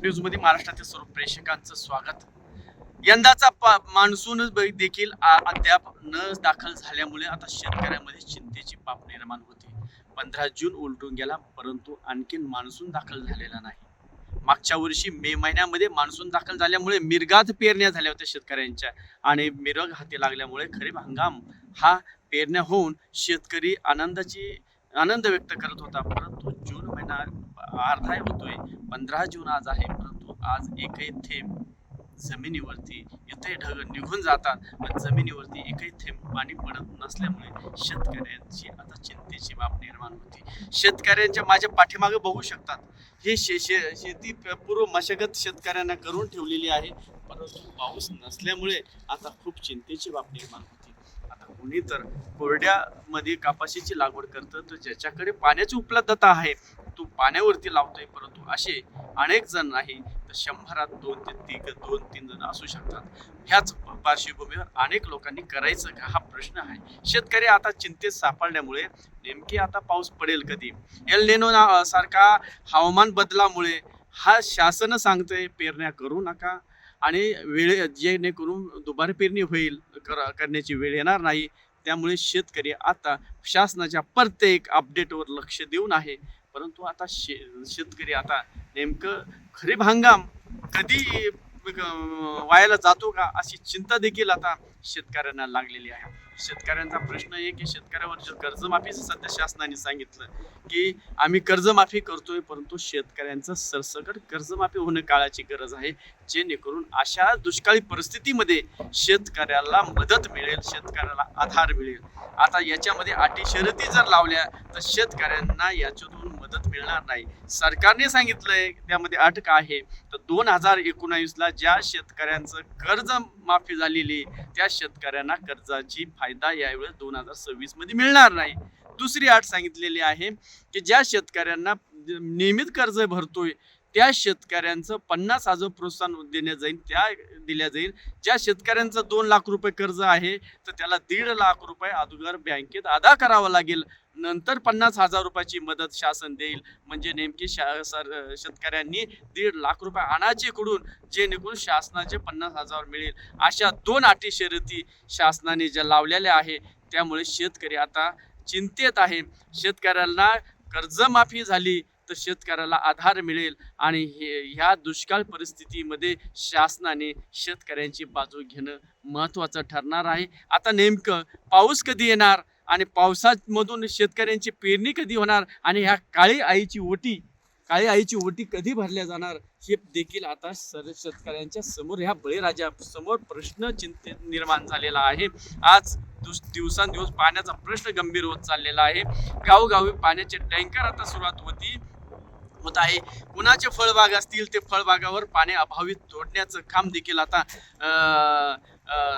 News मध्ये महाराष्ट्रातील सर्व प्रेक्षकांचं स्वागत। यंदाचा मान्सून देखील अद्याप न दाखल झाल्यामुळे आता शेतकऱ्यांमध्ये चिंतेची बाब निर्माण होते। 15 जून उलटून गेला परंतु आणखीन मान्सून दाखल झालेला नाही। मागच्या वर्षी मे महिन्यामध्ये मान्सून दाखल झाल्यामुळे मिरगात पेरण्या झाल्या होत्या शेतकऱ्यांच्या आणि मिरग हाती लागल्यामुळे खरीप हंगाम हा पेरण्या होऊन शेतकरी आनंद व्यक्त करत होता। परंतु जून महिना अर्धा होतोय, 15 जून आज आहे, परंतु आज एकही थेंब जमिनीवरती येथे ढग निघून जातात पण जमिनीवरती एकही थेंब पाणी पडत नसल्यामुळे शेतकऱ्यांची आता चिंतेची बाब निर्माण होती। शेतकऱ्यांच्या माझ्या पाठीमागे बघू शकतात, हे शेती पूर्व मशागत शेतकऱ्यांना करून ठेवलेली आहे, परंतु पाऊस नसल्यामुळे आता खूप चिंतेची बाब निर्माण होती। आता कोणी तर कोरड्यामध्ये कापाशीची लागवड करतं, तर ज्याच्याकडे पाण्याची उपलब्धता आहे तो पाण्यावरती लावतोय, परंतु असे अनेक जण नाही तर 100त 2 ते 3 जण असू शकतात। ह्याच पार्श्वभूमीवर अनेक लोकांनी करायचं का हा प्रश्न आहे। शेतकरी आता चिंतेत सापडल्यामुळे नेमकी आता पाऊस पडेल कधी, एल निनो सारखा हवामान बदलामुळे हा शासन सांगतोय पेरण्या करू नका आणि वेळ जेणेकरून दुबार पेरणी होईल, करण्याची वेळ येणार नाही। त्यामुळे शेतकरी आता शासनाच्या प्रत्येक अपडेटवर लक्ष देऊन आहे, परंतु आता शेतकरी आता नेमकं खरीप हंगाम कधी व्हायला जातो का अशी चिंता देखील आता शेतकऱ्यांना लागलेली आहे। शेतकऱ्यांचा प्रश्न आहे की शेतकऱ्यावर कर्जमाफी सध्या शासनाने सांगितलं की आम्ही कर्जमाफी करतोय, परंतु शेतकऱ्यांचं सरसकट कर्जमाफी होणं काळाची गरज आहे, जेणेकरून अशा दुष्काळी परिस्थितीमध्ये शेतकऱ्याला मदत मिळेल, शेतकऱ्याला आधार मिळेल। आता याच्यामध्ये अटी शर्ती जर लावल्या तर शेतकऱ्यांना याच्यातून मदत मिळणार नाही। सरकारने सांगितलंय त्यामध्ये अट काय आहे तर 2019ला ज्या शेतकऱ्यांचं कर्ज माफी झालेली त्या शेतकऱ्यांना कर्जाची फायदा यावेळेस 2026 मध्ये मिळणार नाही। दुसरी अट सांगितलेली आहे की ज्या शेतकऱ्यांना नियमित कर्ज भरतोय त्या शेतकऱ्यांचं 50,000 प्रोत्साहन दिल्या जाईल। ज्या शेतकऱ्यांचं 2 लाख रुपये कर्ज आहे तर त्याला 1.5 लाख रुपये अगोदर बँकेत अदा करावा लागेल, नंतर 50,000 रुपयाची मदत शासन देईल। म्हणजे नेमकी शेतकऱ्यांनी 1.5 लाख रुपये आणायचे कडून जेणेकरून शासनाचे 50,000 मिळेल। अशा 2 अटी शर्ती शासनाने ज्या लावलेल्या आहे त्यामुळे शेतकरी आता चिंतेत आहे। शेतकऱ्यांना कर्जमाफी झाली तर शेतकऱ्याला आधार मिळेल आणि ह्या दुष्काळ परिस्थितीमध्ये शासनाने शेतकऱ्यांची बाजू घेणं महत्त्वाचं ठरणार आहे। आता नेमकं पाऊस कधी येणार आणि पावसामधून शेतकऱ्यांची पेरणी कधी होणार आणि ह्या काळी आईची ओटी कधी भरल्या जाणार हे देखील आता शेतकऱ्यांच्या समोर, ह्या बळीराजा समोर प्रश्न चिंतेत निर्माण झालेला आहे। आज दिवसांदिवस पाण्याचा प्रश्न गंभीर होत चाललेला आहे। गावोगावी पाण्याचे टँकर आता सुरुवात होत आहे। कुणाचे फळबाग असतील ते फळबागावर पाणी अभावी तोडण्याचं काम देखील आता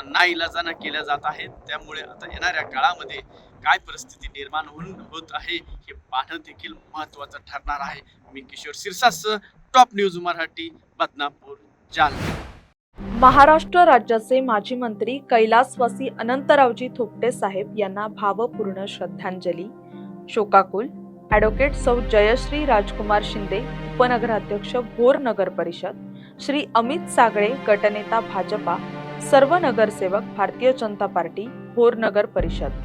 नाईलाजानं केल्या जात आहे। त्यामुळे आता येणाऱ्या काळामध्ये काय परिस्थिती निर्माण होत आहे हे पाहणं देखील महत्त्वाचं ठरणार आहे। मी किशोर सिरसासह टॉप न्यूज मराठी, बदनापूर, जालना। महाराष्ट्र राज्याचे माजी मंत्री कैलासवासी अनंतरावजी थोपटे साहेब यांना भावपूर्ण श्रद्धांजली। शोकाकुल ॲडव्होकेट सौ जयश्री राजकुमार शिंदे, उपनगराध्यक्ष भोर नगर परिषद, श्री अमित सागळे, गटनेता भाजपा, सर्व नगरसेवक भारतीय जनता पार्टी भोर नगर परिषद।